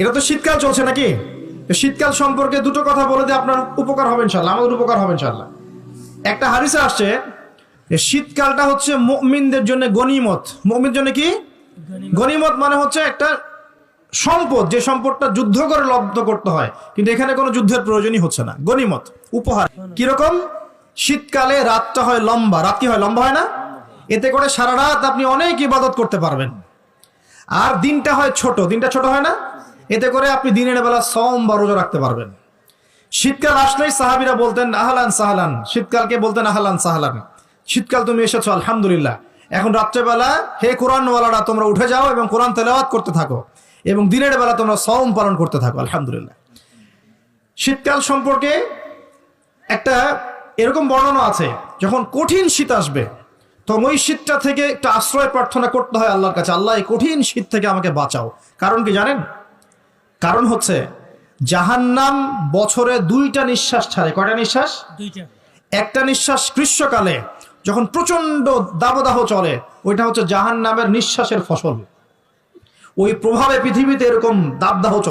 এটা তো শীতকাল চলছে নাকি? শীতকাল সম্পর্কে দুটো কথা বলে দিয়ে আপনার উপকার হবে ইনশাল্লাহ, আমাদের উপকার হবে ইনশাল্লাহ। একটা হাদিসে আসছে যে শীতকালটা হচ্ছে মুমিনদের জন্য গনিমত। মুমিনদের জন্য কি গনিমত? মানে হচ্ছে একটা সম্পদ, যে সম্পদটা যুদ্ধ করে লব্ধ করতে হয়, কিন্তু এখানে কোনো যুদ্ধের প্রয়োজনই হচ্ছে না। গনিমত, উপহার। কিরকম? শীতকালে রাতটা হয় লম্বা। রাত কি হয়? লম্বা হয় না? এতে করে সারা রাত আপনি অনেক ইবাদত করতে পারবেন। আর দিনটা হয় ছোট। দিনটা ছোট হয় না? এতে করে আপনি দিনের বেলা সওম বা রোজা রাখতে পারবেন। শীতকাল আসলেই সাহাবীরা বলতেন আহলান সাহলান। শীতকালকে বলতেন আহলান সাহলান। শীতকাল তুমি এসেছো, আলহামদুলিল্লাহ। এখন রাত্রেবেলা হে কোরআনওয়ালারা তোমরা উঠে যাও এবং কোরআন তেলাওয়াত করতে থাকো, এবং দিনের বেলা তোমরা সওম পালন করতে থাকো, আলহামদুলিল্লাহ। শীতকাল সম্পর্কে একটা এরকম বর্ণনা আছে, যখন কঠিন শীত আসবে তখন ওই শীতটা থেকে একটা আশ্রয় প্রার্থনা করতে হয় আল্লাহর কাছে, আল্লাহ এই কঠিন শীত থেকে আমাকে বাঁচাও। কারণ কি জানেন? কারণ হচ্ছে জাহান্নাম বছরে 2টা নিঃশ্বাস ছাড়ে। কয়টা নিঃশ্বাস? 2টা। একটা নিঃশ্বাস গ্রীষ্মকালে যখন প্রচন্ড দাবদাহ চলে, ওইটা হচ্ছে জাহান্নামের নিঃশ্বাসের ফসল। ওই প্রভাবে পৃথিবীতে এরকম দাবদাহ চলে।